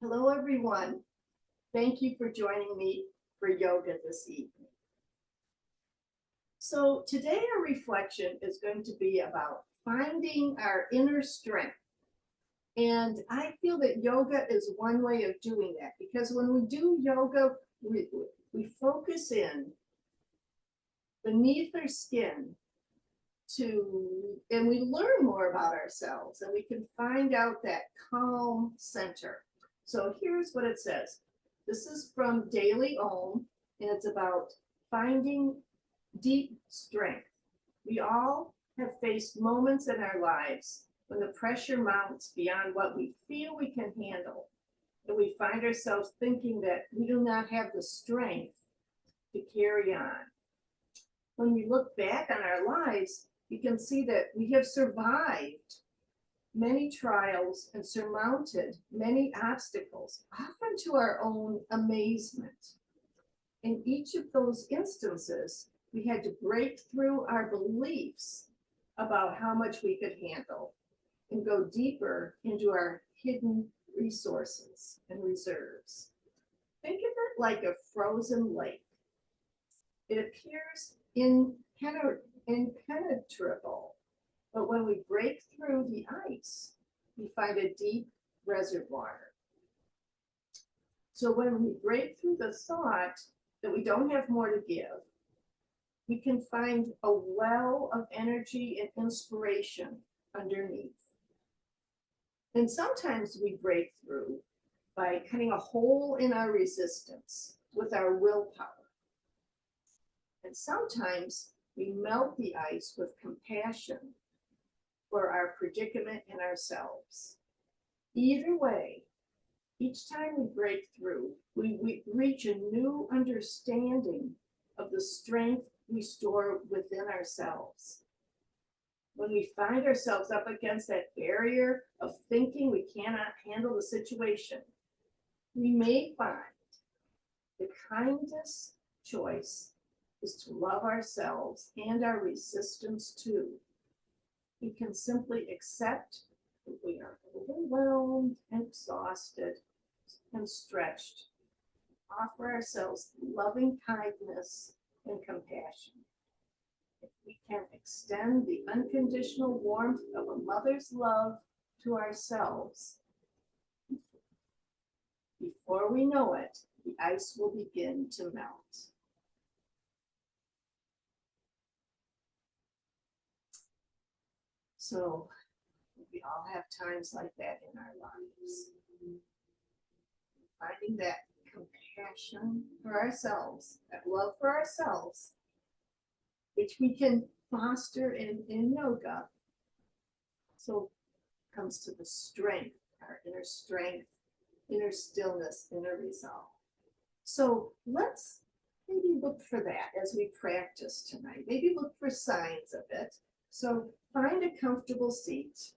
Hello, everyone. Thank you for joining me for yoga this evening. So today our reflection is going to be about finding our inner strength. And I feel that yoga is one way of doing that because when we do yoga, we focus in beneath our skin and we learn more about ourselves and we can find out that calm center. So here's what it says. This is from Daily Om, and it's about finding deep strength. We all have faced moments in our lives when the pressure mounts beyond what we feel we can handle, and we find ourselves thinking that we do not have the strength to carry on. When we look back on our lives, you can see that we have survived many trials and surmounted many obstacles, often to our own amazement. In each of those instances, we had to break through our beliefs about how much we could handle and go deeper into our hidden resources and reserves. Think of it like a frozen lake. It appears impenetrable, but when we break through the ice, we find a deep reservoir. So when we break through the thought that we don't have more to give, we can find a well of energy and inspiration underneath. And sometimes we break through by cutting a hole in our resistance with our willpower. And sometimes we melt the ice with compassion for our predicament and ourselves. Either way, each time we break through, we reach a new understanding of the strength we store within ourselves. When we find ourselves up against that barrier of thinking we cannot handle the situation, we may find the kindest choice is to love ourselves and our resistance too. We can simply accept that we are overwhelmed and exhausted and stretched. Offer ourselves loving kindness and compassion. If we can extend the unconditional warmth of a mother's love to ourselves, before we know it, the ice will begin to melt. So we all have times like that in our lives. Finding that compassion for ourselves, that love for ourselves, which we can foster in yoga. So comes to the strength, our inner strength, inner stillness, inner resolve. So let's maybe look for that as we practice tonight. Maybe look for signs of it. So find a comfortable seat.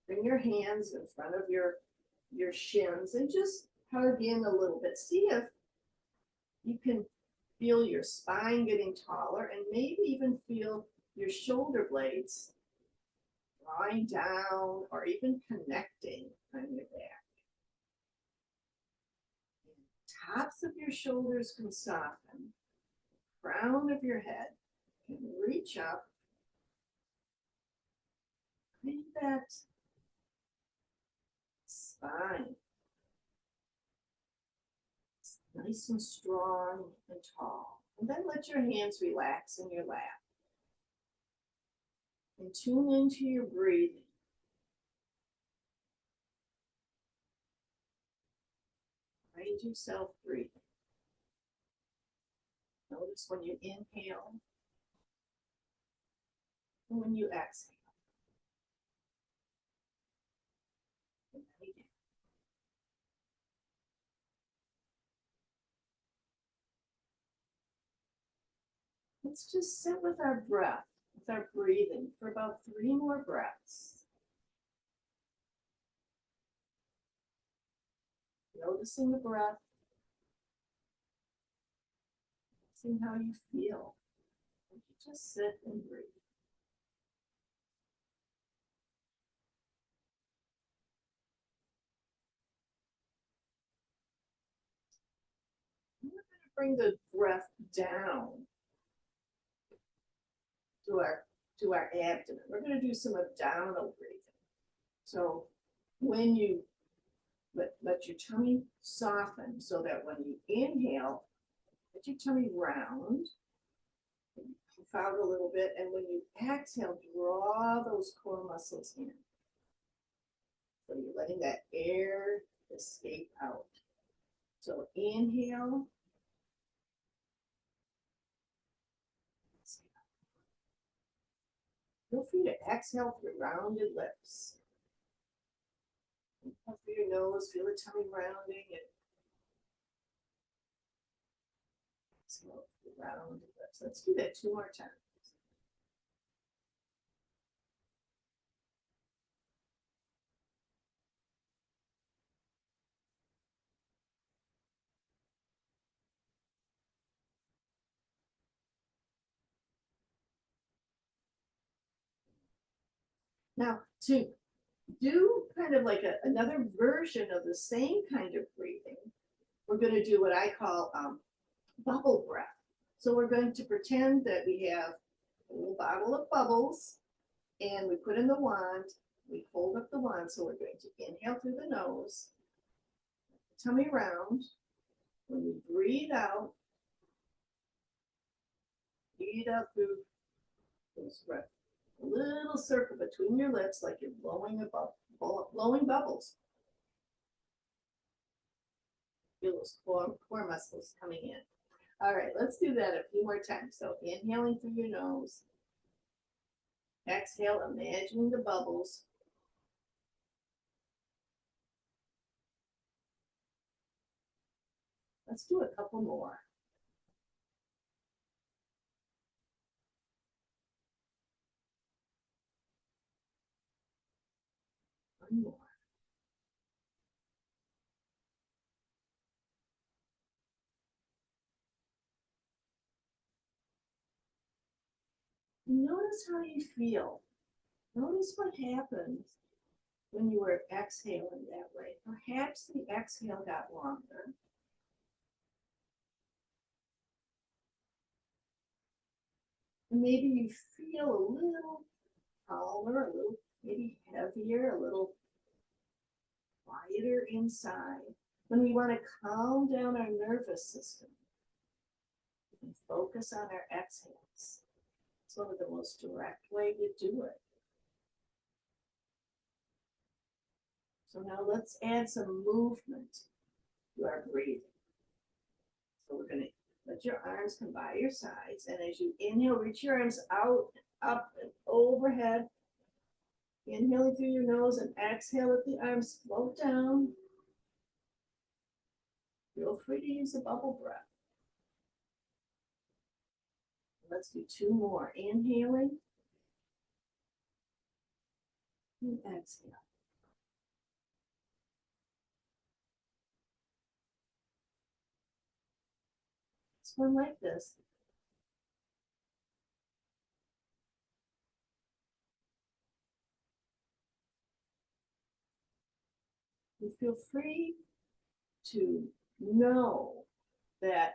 Bring your hands in front of your shins and just hug in a little bit. See if you can feel your spine getting taller and maybe even feel your shoulder blades drawing down or even connecting on your back. And tops of your shoulders can soften. The crown of your head can reach up. Make that spine nice and strong and tall. And then let your hands relax in your lap. And tune into your breathing. Find yourself breathing. Notice when you inhale and when you exhale. And then again. Let's just sit with our breath, with our breathing for about 3 more breaths. Noticing the breath, noticing how you feel. And you just sit and breathe. bring the breath down to our abdomen. We're going to do some abdominal breathing. So when you let your tummy soften so that when you inhale, let your tummy round, puff out a little bit, and when you exhale, draw those core muscles in. So you're letting that air escape out. So inhale. Feel free to exhale through rounded lips. Puff through your nose, feel the tummy rounding, and exhale through rounded lips. Let's do that 2 more times. Now, to do kind of like another version of the same kind of breathing, we're going to do what I call bubble breath. So we're going to pretend that we have a little bottle of bubbles, and we put in the wand, we hold up the wand, so we're going to inhale through the nose, tummy round. When you breathe out through those breath. A little circle between your lips like you're blowing bubbles. Feel those core muscles coming in. All right, let's do that a few more times. So inhaling through your nose. Exhale, imagining the bubbles. Let's do a couple more. One more. Notice how you feel. Notice what happens when you were exhaling that way. Perhaps the exhale got longer. And maybe you feel a little calmer, a little maybe heavier, a little quieter inside. When we want to calm down our nervous system, we can focus on our exhales. It's one of the most direct ways to do it. So now let's add some movement to our breathing. So we're going to let your arms come by your sides, and as you inhale, reach your arms out, up, and overhead. Inhaling through your nose and exhale, let the arms float down. Feel free to use the bubble breath. Let's do 2 more. Inhaling and exhale. It's one like this. You feel free to know that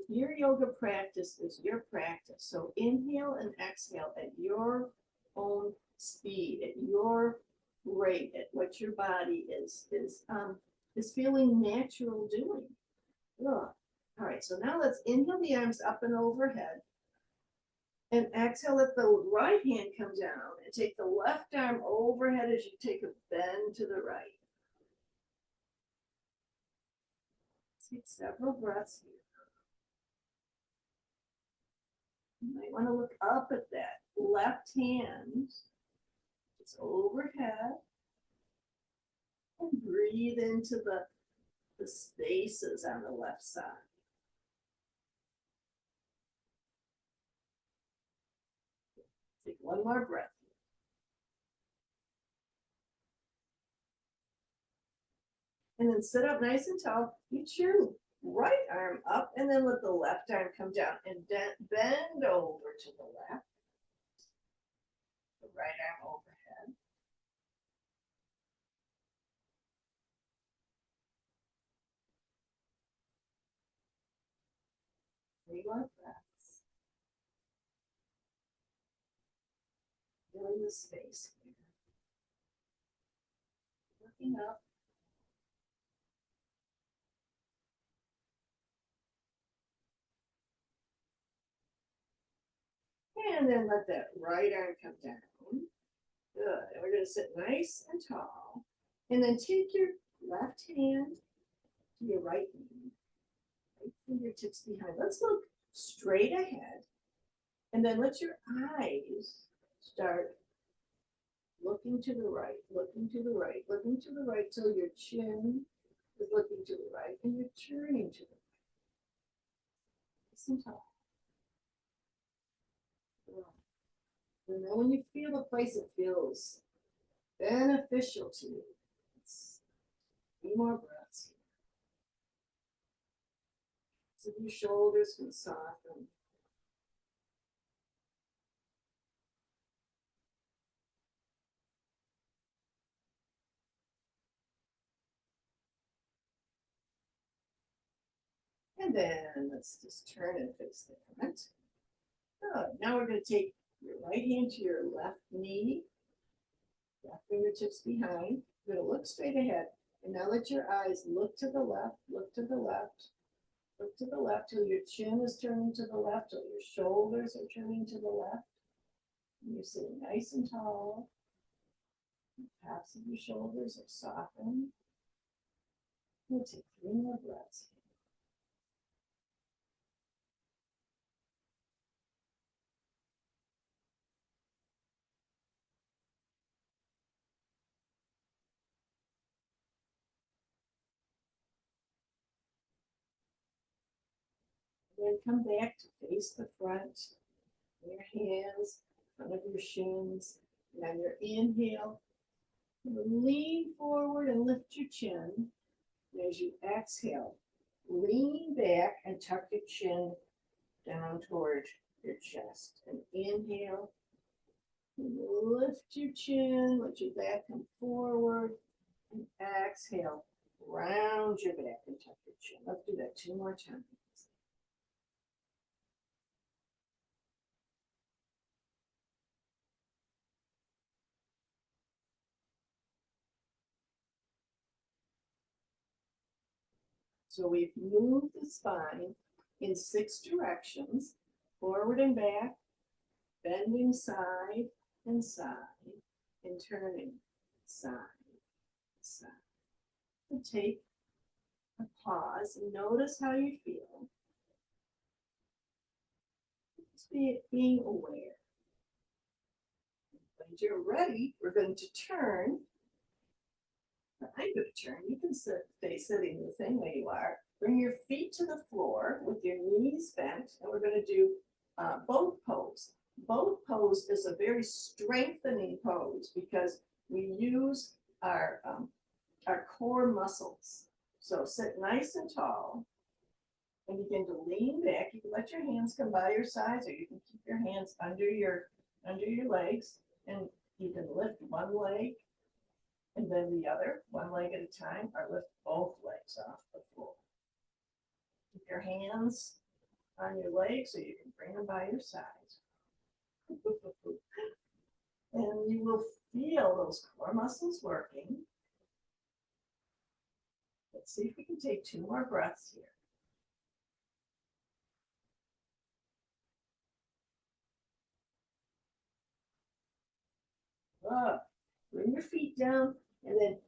your yoga practice is your practice. So inhale and exhale at your own speed, at your rate, at what your body is feeling natural doing. Ugh. All right, so now let's inhale the arms up and overhead. And exhale, let the right hand come down and take the left arm overhead as you take a bend to the right. Take several breaths here. You might want to look up at that left hand. It's overhead. And breathe into the spaces on the left side. Take one more breath. And then sit up nice and tall. Reach your right arm up and then let the left arm come down and bend over to the left. The right arm overhead. 3 more breaths. Filling the space here. Looking up. And then let that right arm come down. Good. And we're going to sit nice and tall. And then take your left hand to your right knee. Right fingertips behind. Let's look straight ahead. And then let your eyes start looking to the right, looking to the right, looking to the right till your chin is looking to the right and you're turning to the right. Nice and tall. And then when you feel a place that feels beneficial to you, let's 3 more breaths here. So your shoulders can soften. And then let's just turn and face the front. Good. Now we're going to take your right hand to your left knee, left fingertips behind. You're going to look straight ahead. And now let your eyes look to the left, look to the left, look to the left till your chin is turning to the left, till your shoulders are turning to the left. And you're sitting nice and tall. The tops of your shoulders are softened. We'll take 3 more breaths. Then come back to face the front. Your hands in front of your shins. And on your inhale, lean forward and lift your chin. And as you exhale, lean back and tuck your chin down toward your chest. And inhale, lift your chin, let your back come forward. And exhale, round your back and tuck your chin. Let's do that 2 more times. So we've moved the spine in 6 directions, forward and back, bending side and side, and turning side, side. And take a pause and notice how you feel. Just being aware. When you're ready, we're going to turn. I'm going to turn. You can stay sitting the same way you are. Bring your feet to the floor with your knees bent, and we're going to do boat pose. Boat pose is a very strengthening pose because we use our core muscles. So sit nice and tall and begin to lean back. You can let your hands come by your sides, or you can keep your hands under your legs, and you can lift one leg and then the other, one leg at a time, or lift both legs off the floor. Keep your hands on your legs so you can bring them by your sides. And you will feel those core muscles working. Let's see if we can take 2 more breaths here. Bring your feet down and then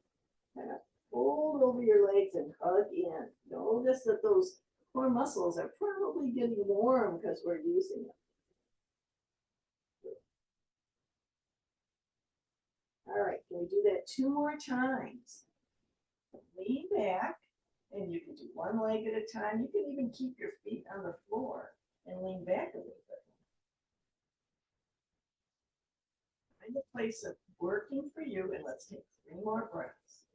kind of fold over your legs and hug in. Notice that those core muscles are probably getting warm because we're using them. All right, can we do that 2 more times? Lean back, and you can do one leg at a time. You can even keep your feet on the floor and lean back a little bit. Find a place of working for you, and let's take 3 more breaths.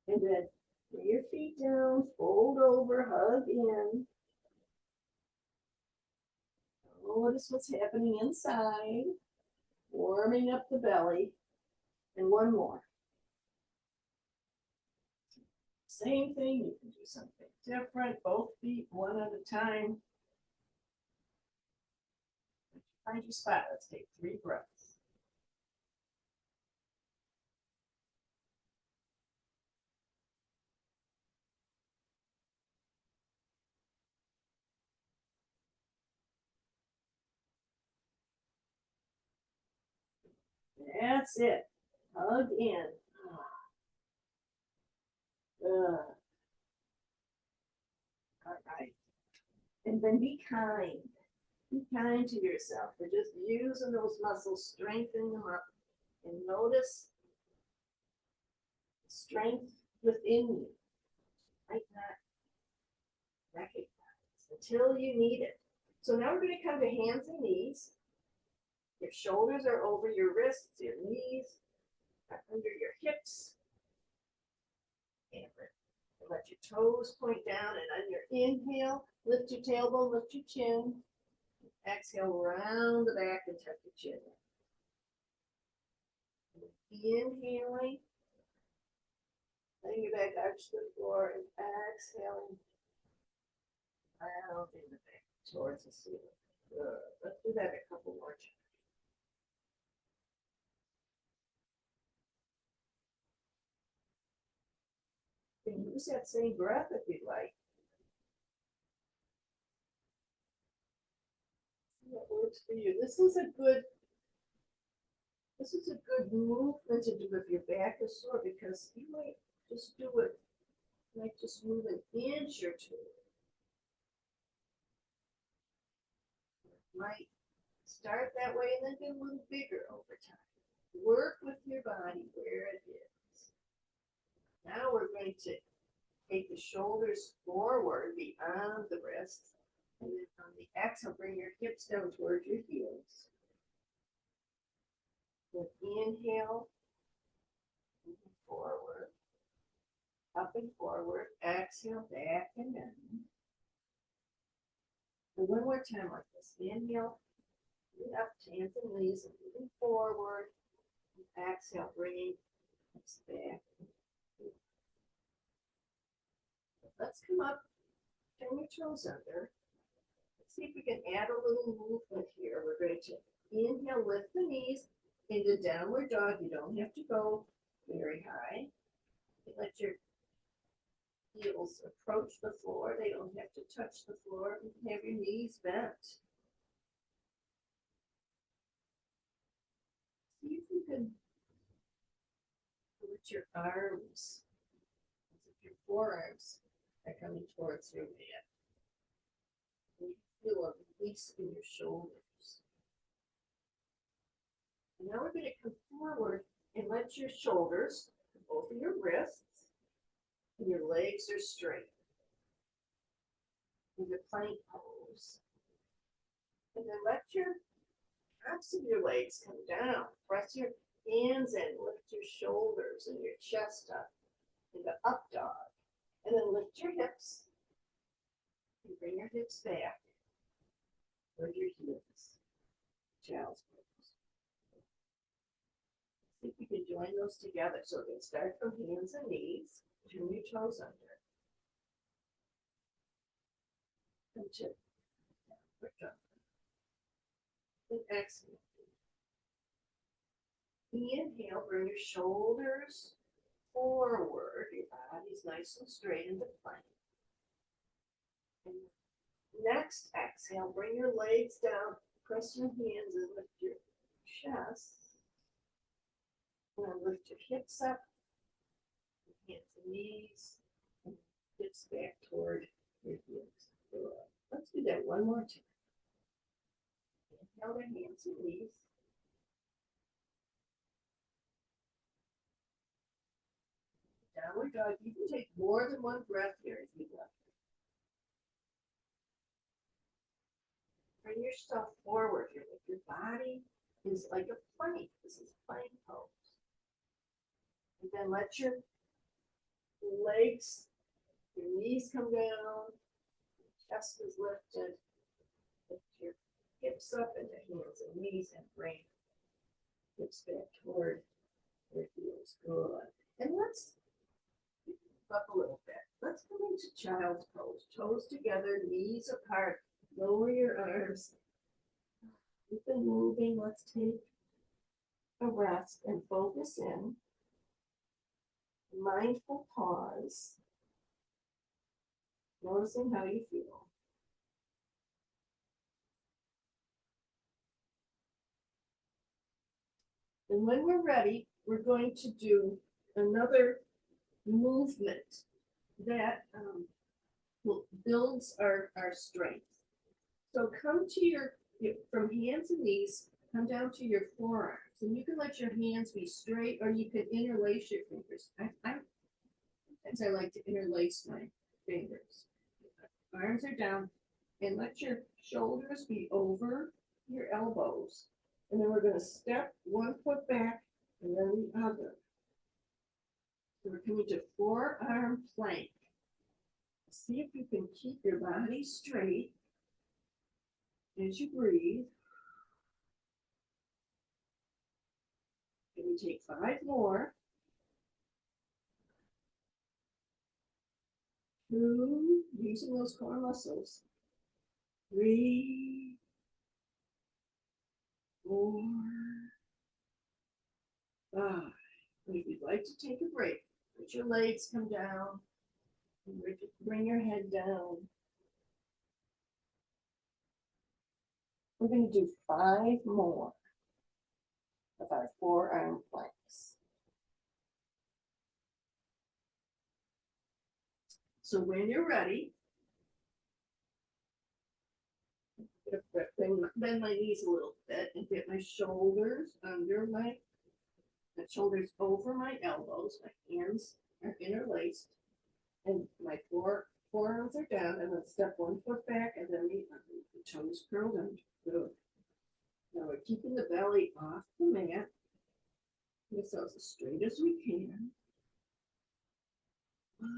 And then bring your feet down, fold over, hug in. Notice what's happening inside, warming up the belly. And one more. Same thing, you can do something different, both feet, one at a time. Find your spot. Let's take 3 breaths. That's it. Hug in. All right. And then be kind. Be kind to yourself. We're just using those muscles, strengthening them up. And notice strength within you. Might not recognize until you need it. So now we're going to come to hands and knees. Your shoulders are over your wrists, your knees are under your hips. And let your toes point down, and on your inhale, lift your tailbone, lift your chin. Exhale, round the back and tuck your chin in. Inhaling, letting your back arch the floor, and exhaling, round in the back towards the ceiling. Good. Let's do that a couple more times. You can use that same breath if you'd like. What works for you. This is a good movement to do if your back is sore, because you might just do it, like just move an inch or two. Might start that way and then get a little bigger over time. Work with your body where it is. Now we're going to take the shoulders forward beyond the wrists. And then on the exhale, bring your hips down towards your heels. Then inhale, moving forward, up and forward. Exhale, back and down. And one more time like this. Inhale, up, hands and knees, and moving forward. Exhale, bringing hips back. Let's come up, turn your toes under. Let's see if we can add a little movement here. We're going to inhale, lift the knees into downward dog. You don't have to go very high. Let your heels approach the floor. They don't have to touch the floor. You can have your knees bent. See if you can put your arms, as if your forearms are coming towards your mat. And you feel a release in your shoulders. And now we're going to come forward and let your shoulders, both of your wrists, and your legs are straight. In the plank pose. And then let your tops of your legs come down. Press your hands in, lift your shoulders and your chest up into up dog. And then lift your hips and bring your hips back toward your heels. Child's pose. See if you can join those together. So we can start from hands and knees. Turn your toes under. Come to downward dog. And exhale. Inhale, bring your shoulders forward. Your body's nice and straight into plank. And next exhale, bring your legs down, press your hands and lift your chest. And then lift your hips up, hands and knees, and hips back toward your heels. Let's do that one more time. Inhale the hands and knees. Downward dog. You can take more than one breath here if you'd like. Bring yourself forward here. If your body is like a plank, this is plank pose. And then let your legs, your knees come down, your chest is lifted, lift your hips up into hands and knees and bring hips back toward where it feels good. And let's up a little bit. Let's come into child's pose. Toes together, knees apart. Lower your arms. Keep them moving. Let's take a rest and focus in. Mindful pause. Noticing how you feel. And when we're ready, we're going to do another movement that builds our strength. So come to from hands and knees, come down to your forearms. And you can let your hands be straight or you can interlace your fingers. Sometimes I like to interlace my fingers. Arms are down and let your shoulders be over your elbows. And then we're going to step one foot back and then the other. So we're coming to forearm plank. See if you can keep your body straight as you breathe. And we take 5 more. 2, using those core muscles. 3, 4, 5. And if you'd like to take a break, let your legs come down. And bring your head down. We're going to do 5 more of our forearm planks. So when you're ready, bend my knees a little bit and get my shoulders under my shoulders over my elbows. My hands are interlaced and my forearms are down, and then step 1 foot back and then the toes curled under. Good. Now we're keeping the belly off the mat. Make ourselves as straight as we can. 1,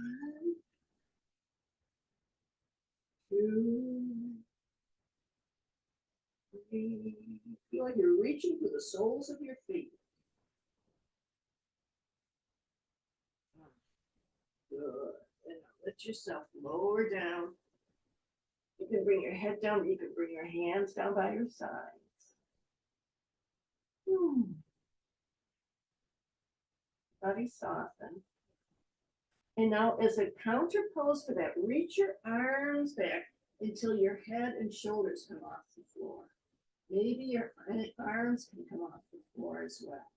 2, 3. Feel like you're reaching for the soles of your feet. Good. And now let yourself lower down. You can bring your head down, but you can bring your hands down by your sides. Body soften. And now as a counter pose to that, reach your arms back until your head and shoulders come off the floor. Maybe your arms can come off the floor as well.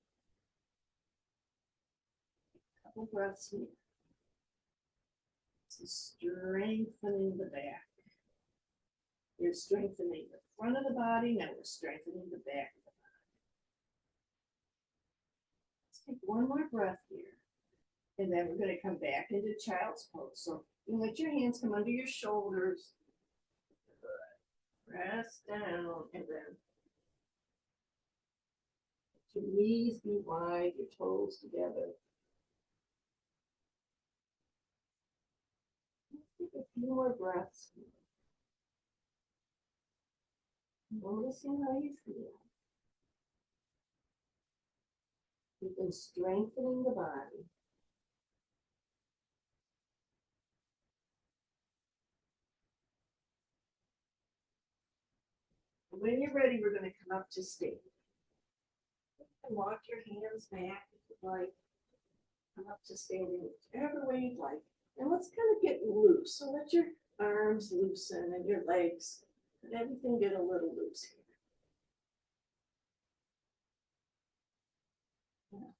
A couple breaths here. So strengthening the back. You're strengthening the front of the body. Now we're strengthening the back of the body. Let's take one more breath here. And then we're going to come back into child's pose. So you let your hands come under your shoulders. Good. Press down and then let your knees be wide, your toes together. Let's take a few more breaths here. Noticing how you feel. You've been strengthening the body. And when you're ready, we're going to come up to stand. And walk your hands back if you'd like. Come up to standing whichever way you'd like. And let's kind of get loose. So let your arms loosen and your legs and everything get a little loose here. Yeah.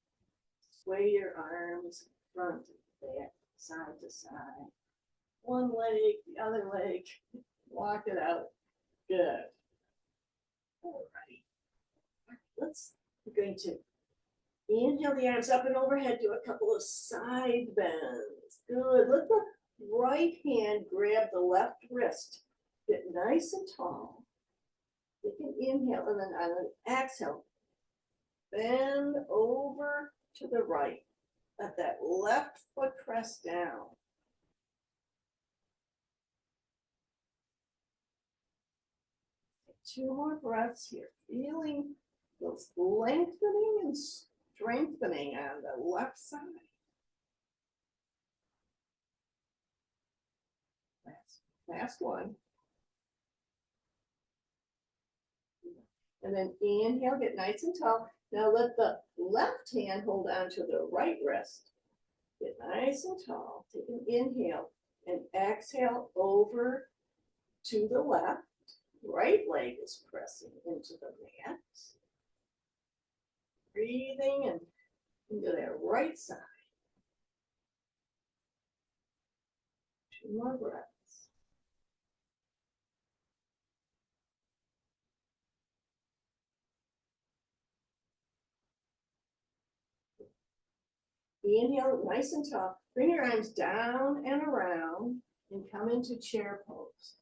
Sway your arms front and back, side to side. One leg, the other leg. Walk it out. Good. All right. We're going to inhale the arms up and overhead, do a couple of side bends. Good. Let the right hand grab the left wrist. Get nice and tall. You can inhale and then on an exhale, bend over to the right. Let that left foot press down. 2 more breaths here, feeling those lengthening and strengthening on the left side. Last one. And then inhale, get nice and tall. Now let the left hand hold on to the right wrist. Get nice and tall. Take an inhale and exhale over to the left. Right leg is pressing into the mat. Breathing and into that right side. 2 more breaths. Inhale, nice and tall. Bring your arms down and around and come into chair pose.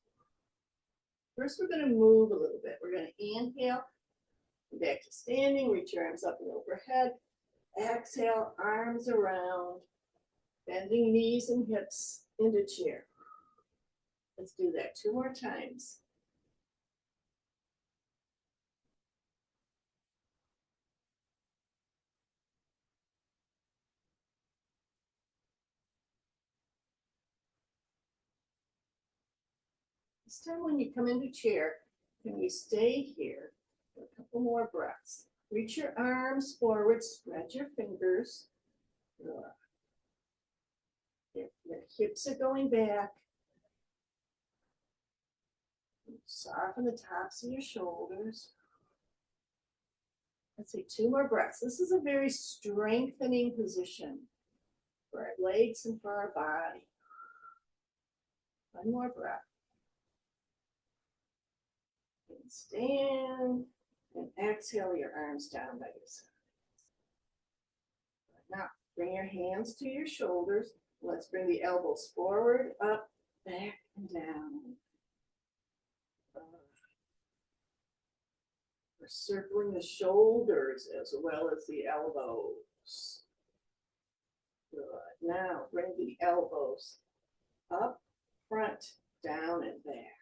First, we're going to move a little bit. We're going to inhale, back to standing, reach your arms up and overhead. Exhale, arms around, bending knees and hips into chair. Let's do that 2 more times. This time when you come into chair, can we stay here for a couple more breaths? Reach your arms forward, spread your fingers. Your hips are going back. Soften the tops of your shoulders. Let's say 2 more breaths. This is a very strengthening position for our legs and for our body. 1 more breath. And stand and exhale your arms down by your side. Now, bring your hands to your shoulders. Let's bring the elbows forward, up, back, and down. We're circling the shoulders as well as the elbows. Good. Now, bring the elbows up, front, down, and back.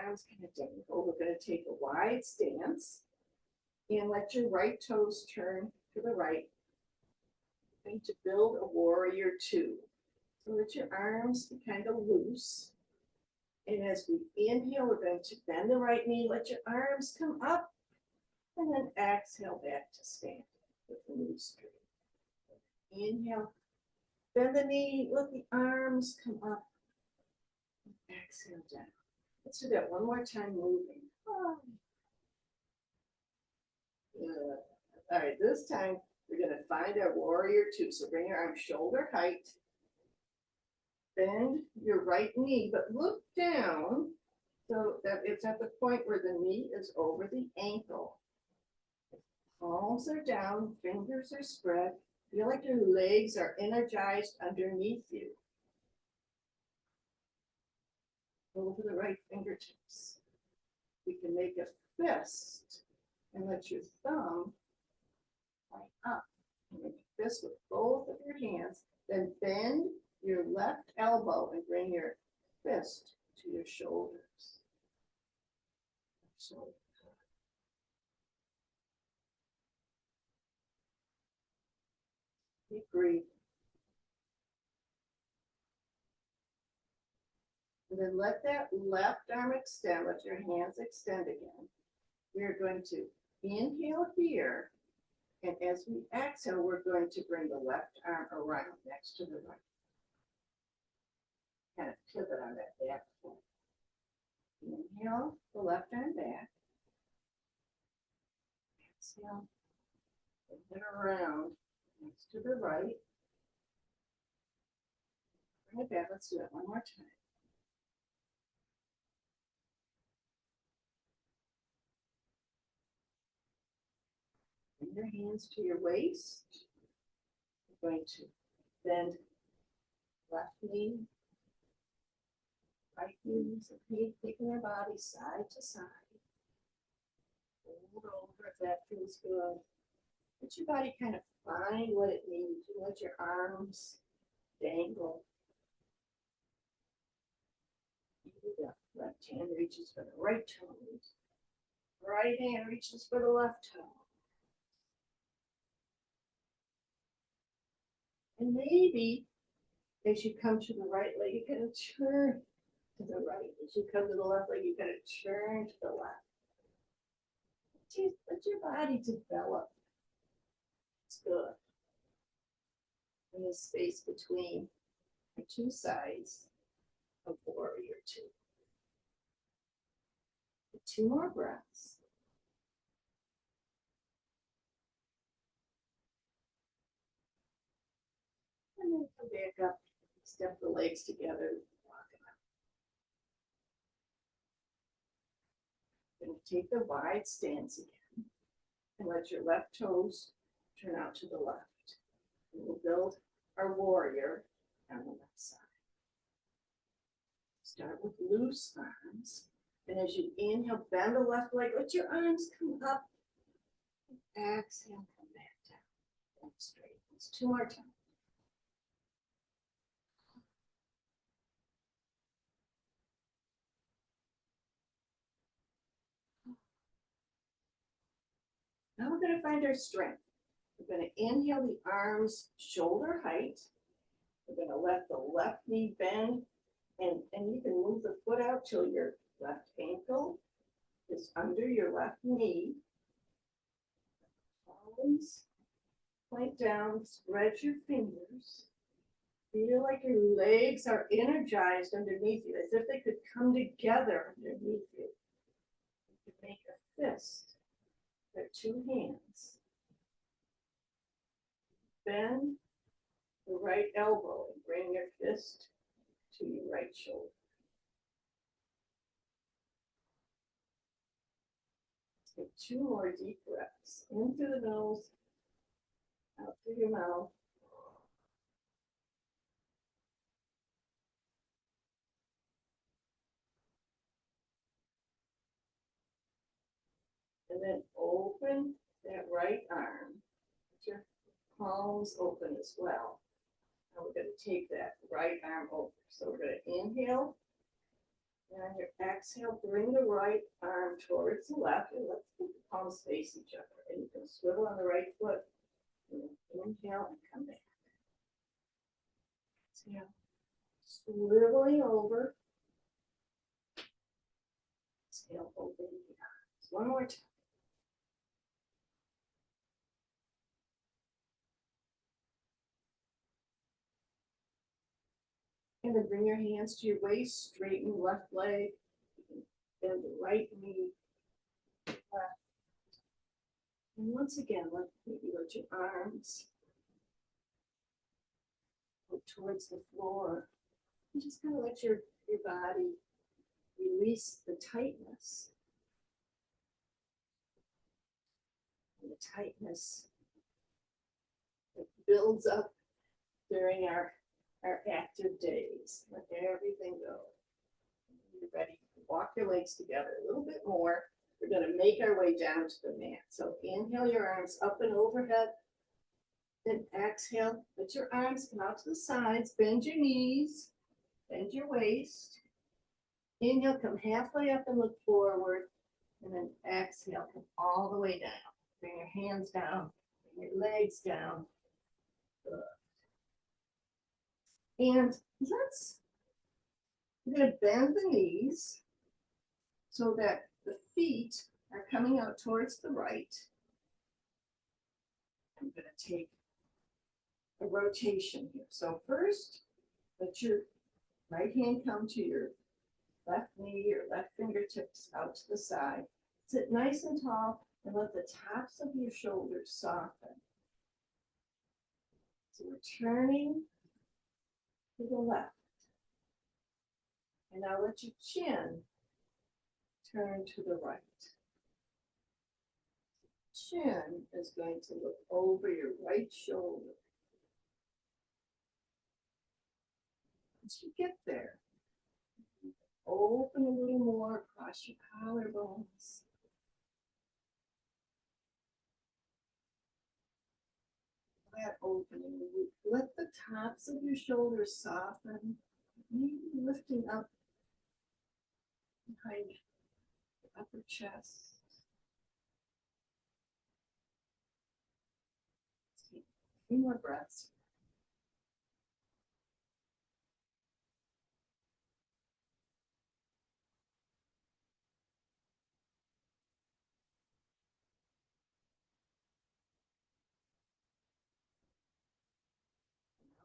Arms kind of dangle. We're going to take a wide stance and let your right toes turn to the right. We're going to build a warrior 2. So let your arms be kind of loose. And as we inhale, we're going to bend the right knee, let your arms come up, and then exhale back to stand with the knee straight. Inhale, bend the knee, let the arms come up, and exhale down. Let's do that 1 more time, moving. Good. All right, this time we're going to find our warrior 2. So bring your arms shoulder height. Bend your right knee, but look down so that it's at the point where the knee is over the ankle. Palms are down, fingers are spread. Feel like your legs are energized underneath you. Over the right fingertips. We can make a fist and let your thumb right up. Make a fist with both of your hands. Then bend your left elbow and bring your fist to your shoulders. Deep breathe. And then let that left arm extend, let your hands extend again. We're going to inhale here, and as we exhale, we're going to bring the left arm around next to the right. Kind of pivot on that back foot. Inhale, the left arm back. Exhale, and then around next to the right. Bring it back, let's do it 1 more time. Bring your hands to your waist. We're going to bend left knee, right knee, so taking your body side to side. Hold over if that feels good. Let your body kind of find what it needs. You let your arms dangle. The left hand reaches for the right toes. Right hand reaches for the left toe. And maybe as you come to the right leg, you're going to turn to the right. As you come to the left leg, you're going to turn to the left. Let your body develop. It's good. And the space between the two sides of warrior two. 2 more breaths. And then come back up, step the legs together, walk it out. Going to take the wide stance again and let your left toes turn out to the left. And we'll build our warrior on the left side. Start with loose arms. And as you inhale, bend the left leg, let your arms come up. Exhale, come back down. Back straight. It's 2 more times. Now we're going to find our strength. We're going to inhale the arms shoulder height. We're going to let the left knee bend, and you can move the foot out till your left ankle is under your left knee. Always point down, spread your fingers. Feel like your legs are energized underneath you, as if they could come together underneath you. You can make a fist. There are 2 hands. Bend the right elbow and bring your fist to your right shoulder. Take 2 more deep breaths. In through the nose, out through your mouth. And then open that right arm. Get your palms open as well. And we're going to take that right arm over. So we're going to inhale. And on your exhale, bring the right arm towards the left. And let's let the palms face each other. And you can swivel on the right foot. And inhale and come back. Exhale. Swiveling over. Exhale, open the arms. One more time. And then bring your hands to your waist, straighten the left leg, bend the right knee, left. And once again, let your arms go towards the floor. And just kind of let your body release the tightness. And the tightness that builds up during our active days. Let everything go. You're ready. Walk your legs together a little bit more. We're going to make our way down to the mat. So inhale your arms up and overhead. Then exhale. Let your arms come out to the sides. Bend your knees. Bend your waist. Inhale, come halfway up and look forward. And then exhale, come all the way down. Bring your hands down. Bring your legs down. Good. And we're going to bend the knees so that the feet are coming out towards the right. I'm going to take a rotation here. So first, let your right hand come to your left knee or left fingertips out to the side. Sit nice and tall and let the tops of your shoulders soften. So we're turning to the left. And now let your chin turn to the right. Chin is going to look over your right shoulder. Once you get there, open a little more across your collarbones. that opening. Let the tops of your shoulders soften, maybe lifting up behind the upper chest. Take 3 more breaths.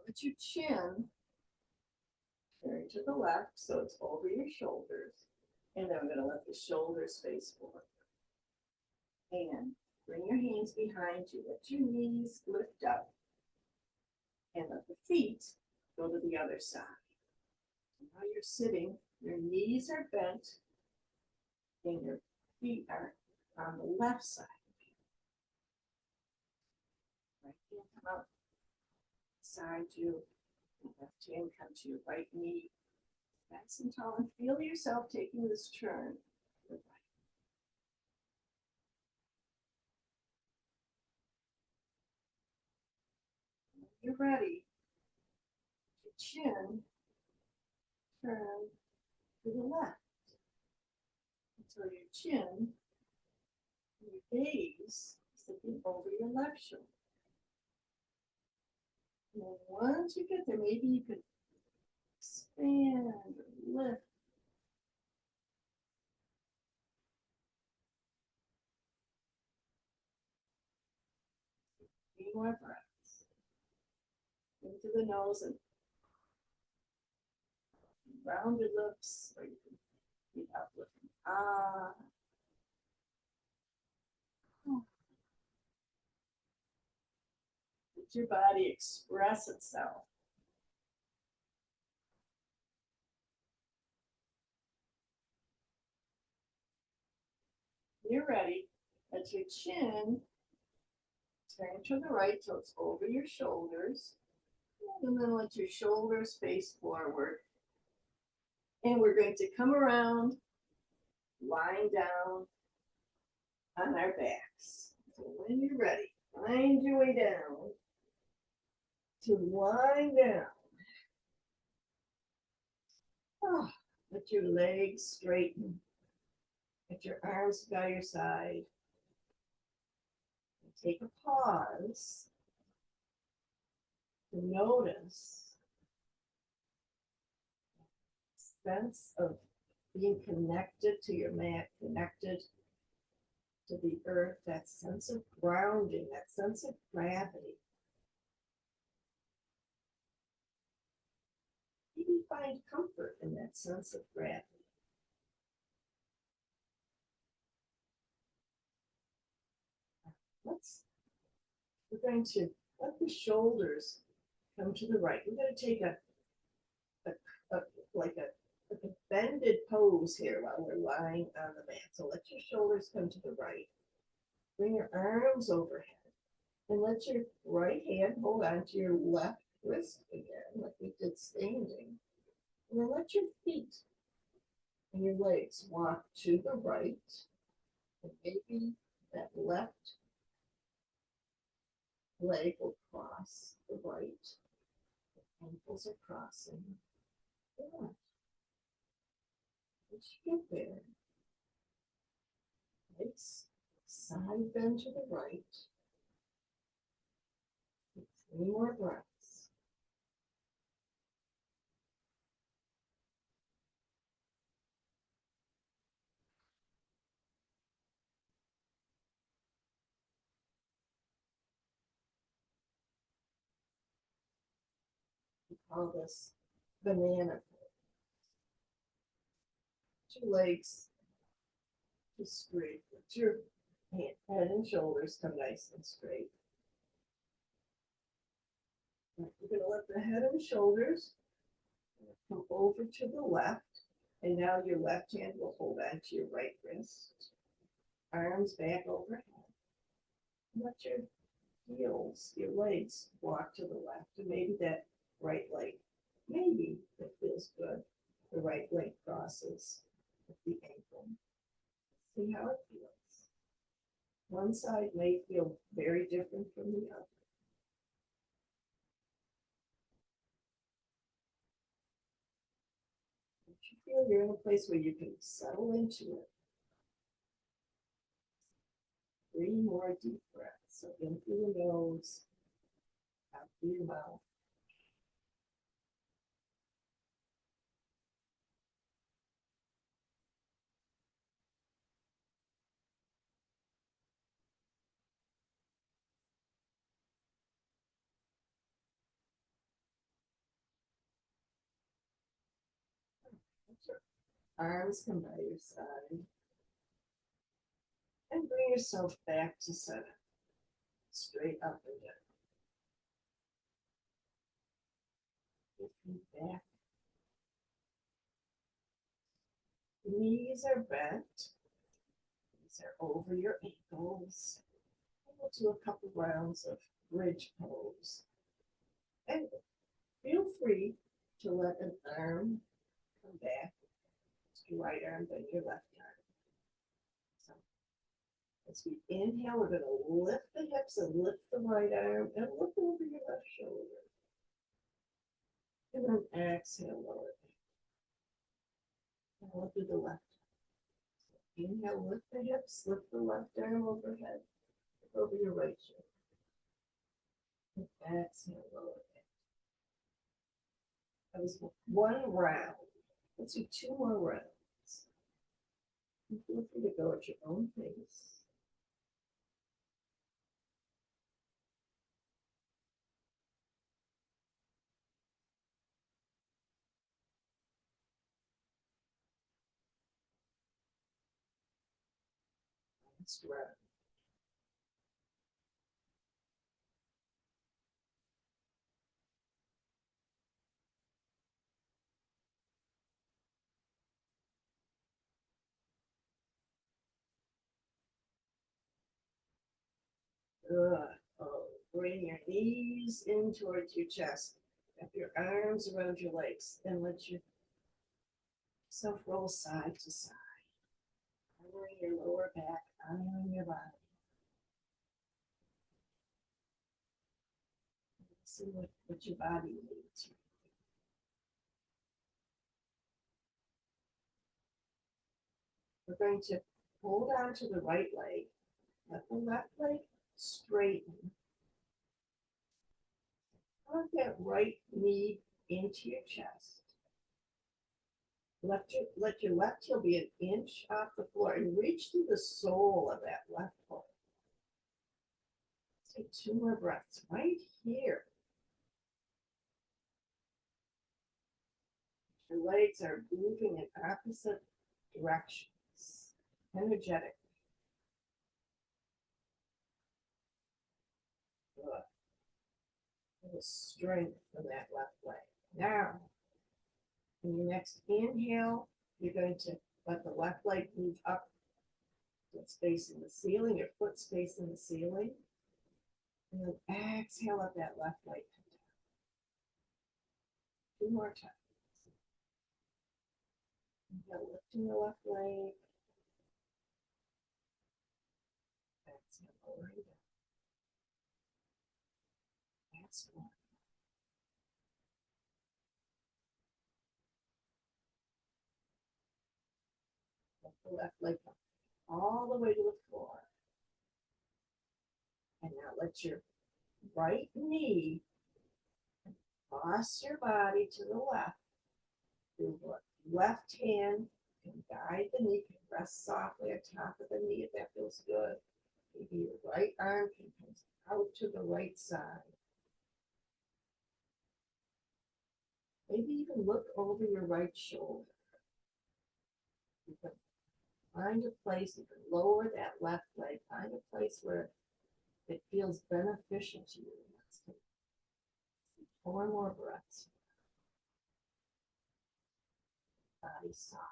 Let your chin turn to the left so it's over your shoulders. And then I'm going to let the shoulders face forward. And bring your hands behind you. Let your knees lift up. And let the feet go to the other side. Now you're sitting, your knees are bent, and your feet are on the left side. Right hand come up beside you, and left hand come to your right knee. Nice and tall, and feel yourself taking this turn to the right. When you're ready, your chin turn to the left until your chin and your gaze is looking over your left shoulder. And then once you get there, maybe you could expand or lift. 3 more breaths. Into the nose and round your lips, or you can breathe out with an ah. Let your body express itself. You're ready. Let your chin turn to the right so it's over your shoulders. And then let your shoulders face forward. And we're going to come around, lying down on our backs. So when you're ready, find your way down to lying down. Oh, let your legs straighten. Let your arms by your side. And take a pause to notice sense of being connected to your mat, connected to the earth, that sense of grounding, that sense of gravity. Maybe find comfort in that sense of gravity. We're going to let the shoulders come to the right. We're going to take a bended pose here while we're lying on the mat. So let your shoulders come to the right. Bring your arms overhead. And let your right hand hold on to your left wrist again, like we did standing. And then let your feet and your legs walk to the right. And maybe that left leg will cross the right. The ankles are crossing the left. Once you get there, legs side bend to the right. Take 3 more breaths. We call this banana. 2 legs just straight. Let your head and shoulders come nice and straight. We're going to let the head and shoulders come over to the left. And now your left hand will hold on to your right wrist. Arms back overhead. Let your heels, your legs walk to the left. And maybe that right leg, maybe it feels good. The right leg crosses with the ankle. See how it feels. One side may feel very different from the other. feel you're in a place where you can settle into it. 3 more deep breaths. So in through the nose, out through your mouth. Arms come by your side. And bring yourself back to center. Straight up and down. Your feet back. Knees are bent. Knees are over your ankles. And we'll do a couple rounds of bridge pose. And feel free to let an arm come back. Your right arm, then your left arm. So as we inhale, we're going to lift the hips and lift the right arm and look over your left shoulder. And then exhale, lower it. And we'll do the left. So inhale, lift the hips, lift the left arm overhead, over your right shoulder. And exhale, lower it. That was 1 round. Let's do 2 more rounds. And feel free to go at your own pace. Last round. Good. Oh, bring your knees in towards your chest. Wrap your arms around your legs and let yourself roll side to side. Honoring your lower back, honoring your body. See what your body needs. We're going to hold on to the right leg. Let the left leg straighten. Plug that right knee into your chest. Let your left heel be 1 inch off the floor and reach through the sole of that left foot. Let's take 2 more breaths right here. Your legs are moving in opposite directions, energetic. Good. A little strength from that left leg. Now, in your next inhale, you're going to let the left leg move up. It's facing the ceiling, your foot's facing the ceiling. And then exhale, let that left leg come down. 2 more times. Inhale, lifting the left leg. Exhale, lowering down. Last one. Let the left leg come all the way to the floor. And now let your right knee cross your body to the left. Your left hand can guide the knee, can rest softly on top of the knee if that feels good. Maybe your right arm can come out to the right side. Maybe even look over your right shoulder. You can find a place, you can lower that left leg, find a place where it feels beneficial to you. Let's take 4 more breaths. Body soft.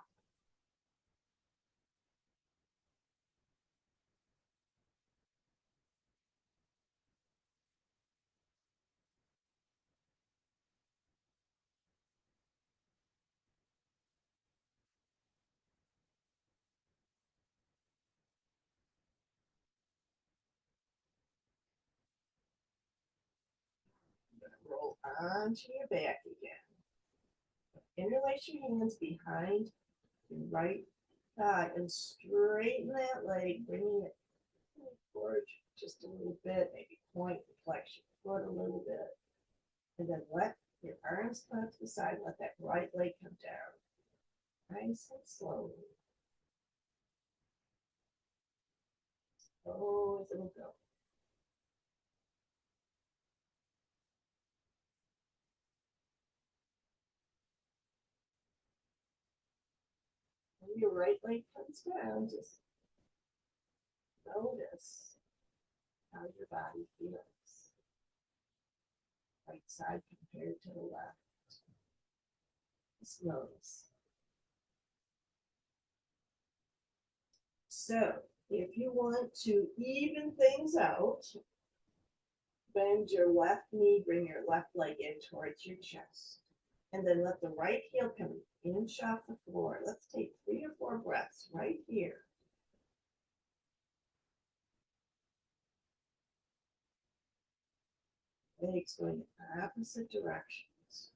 Roll onto your back again. Interlace your hands behind your right thigh and straighten that leg, bringing it forward just a little bit, maybe point and flex your foot a little bit. And then let your arms come to the side, let that right leg come down. Nice and slowly. Slow as it'll go. When your right leg comes down, just notice how your body feels. Right side compared to the left. Just notice. So, if you want to even things out, bend your left knee, bring your left leg in towards your chest. And then let the right heel come inch off the floor. Let's take 3 or 4 breaths right here. Legs going in opposite directions.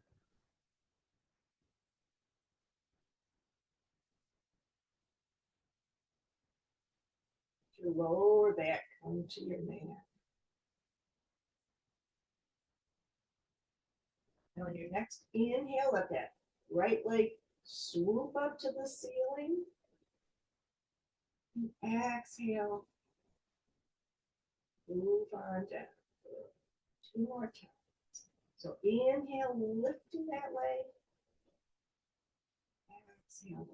Your lower back come to your mat. Now on your next inhale, let that right leg swoop up to the ceiling. And exhale, move on down. 2 more times. So inhale, lifting that leg. Exhale.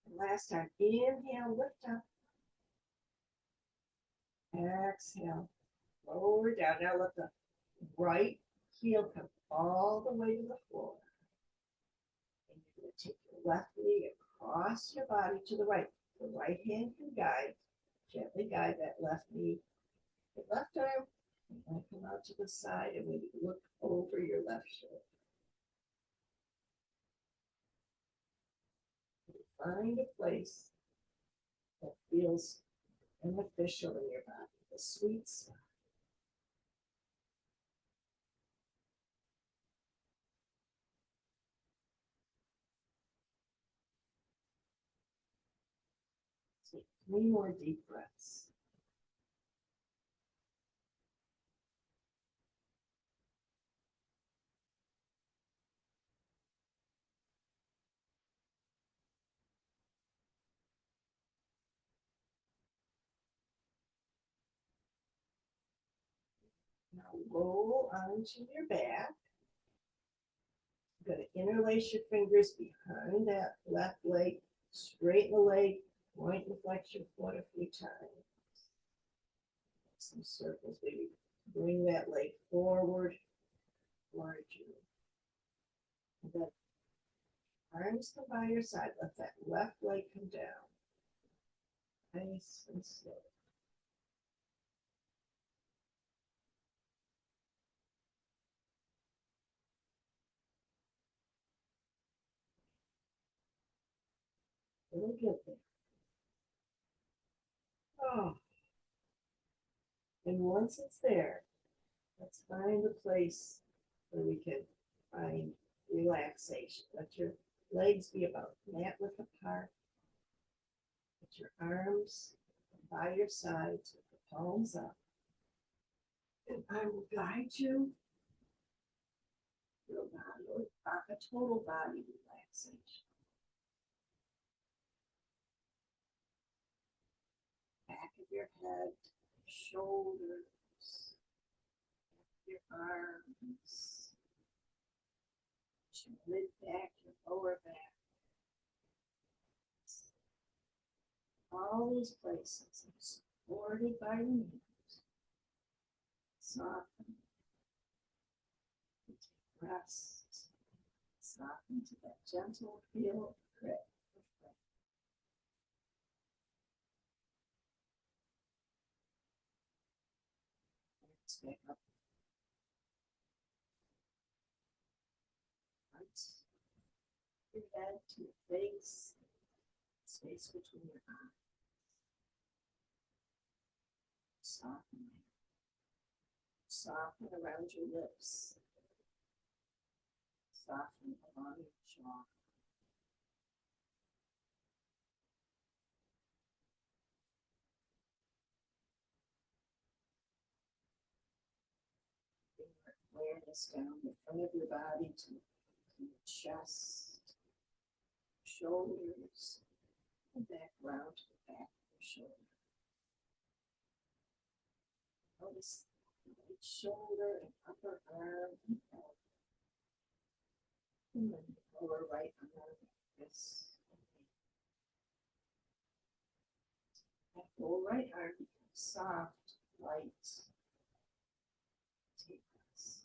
And last time, inhale, lift up. Exhale, lower down. Now let the right heel come all the way to the floor. And you're going to take your left knee across your body to the right. The right hand can guide, gently guide that left knee. The left arm, and come out to the side and maybe look over your left shoulder. Find a place that feels beneficial in your body, the sweet spot. Take 3 more deep breaths. Now roll onto your back. You're going to interlace your fingers behind that left leg, straighten the leg, point and flex your foot a few times. Some circles, maybe bring that leg forward towards you. And then arms come by your side, let that left leg come down. Nice and slow. It'll get there. Oh. And once it's there, let's find a place where we can find relaxation. Let your legs be about mat width apart. Put your arms by your sides with the palms up. And I will guide you through a total body relaxation. Back of your head, shoulders, your arms, your mid back, your lower back. All these places are supported by your knees. Soften. Rest. Soften to that gentle feel of grip. Back up. Right. Your head to your face. Space between your eyes. Soften. Soften around your lips. Soften along your jaw. Bring your awareness down the front of your body to your chest, shoulders, and back round to the back of your shoulder. Notice the right shoulder and upper arm and elbow. And then the lower right arm, wrist. That whole right arm becomes soft, light. Take this.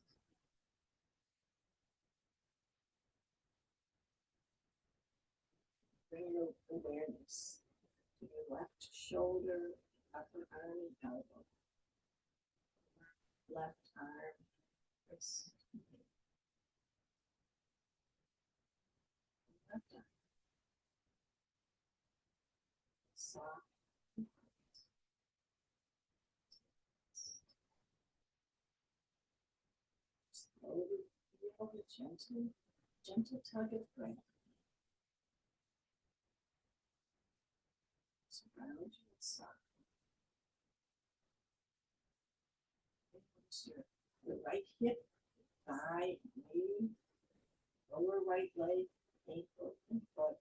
Bring your awareness to your left shoulder, upper arm, and elbow. Left arm, wrist. Left arm. Soft. Slowly feel the gentle tug of breath. Surround you with soft. Your right hip, thigh, knee, lower right leg, ankle, and foot.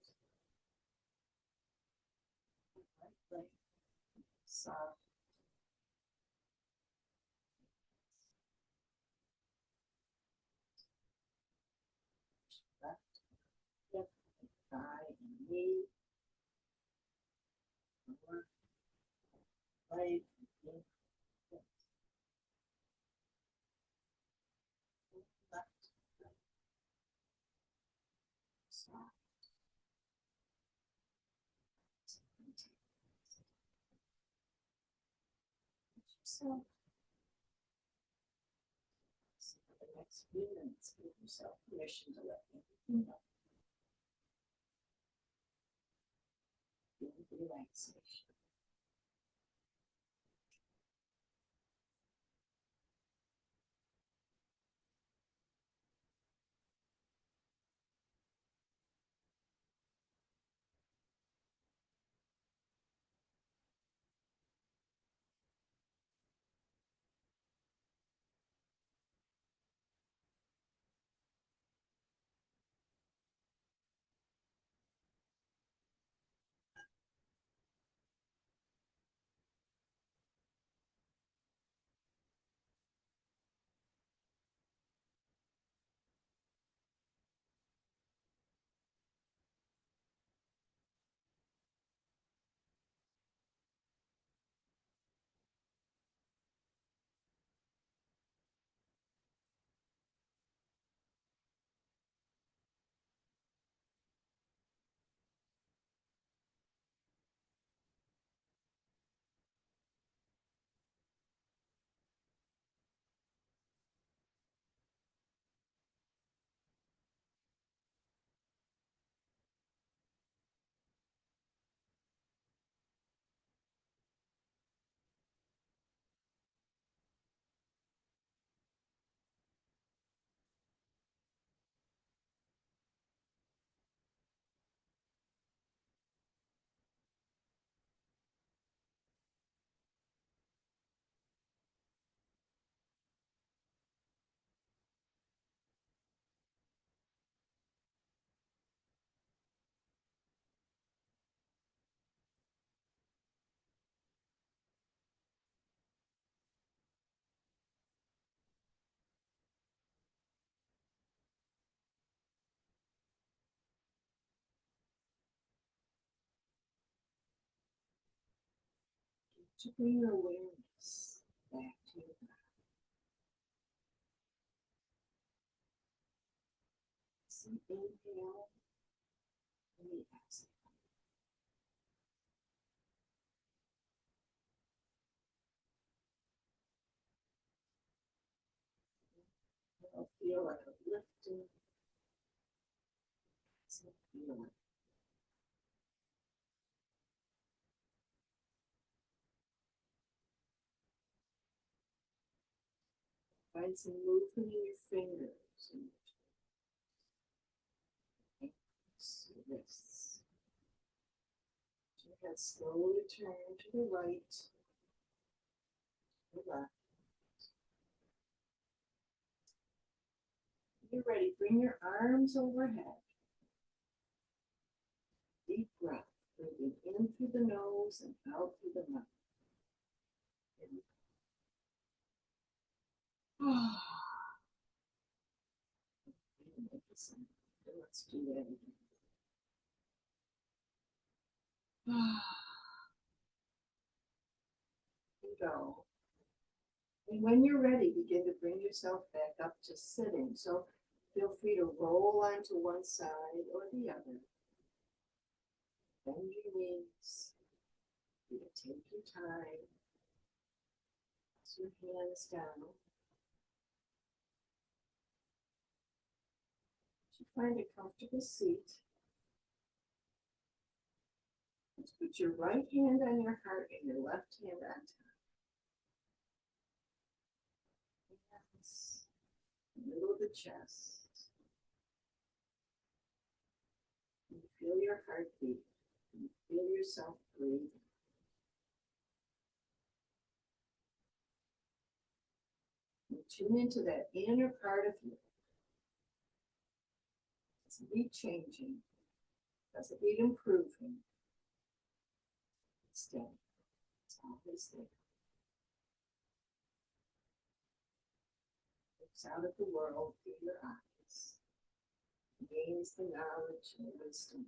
Right leg, soft. Left hip, thigh, and knee, lower leg, ankle, foot. Left leg, soft. So, for the next few minutes, give yourself permission to let everything go. Feel the relaxation. To bring your awareness back to your body. So inhale and the exhale. It'll feel like a lifting. So feel it. Find some movement in your fingers and your toes. head slowly turn to the right, the left. When you're ready, bring your arms overhead. Deep breath, breathing in through the nose and out through the mouth. Let's do that again. And go. And when you're ready, begin to bring yourself back up to sitting. So feel free to roll onto one side or the other. Bend your knees. You can take your time. Press your hands down. To find a comfortable seat. Let's put your right hand on your heart and your left hand on top. Hands in the middle of the chest. You feel your heartbeat. You feel yourself breathing. And tune into that inner part of you. Doesn't need changing. Doesn't need improving. It's steady. It's always there. Looks out at the world through your eyes. Gains the knowledge and wisdom.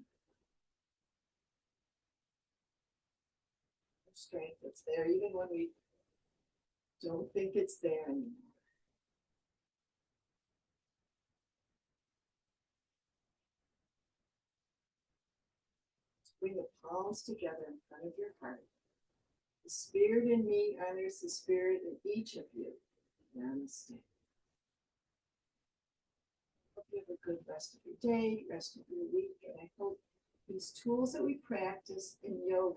The strength that's there even when we don't think it's there anymore. Bring the palms together in front of your heart. The spirit in me honors the spirit in each of you. Namaste. Hope you have a good rest of your day, rest of your week, and I hope these tools that we practice in yoga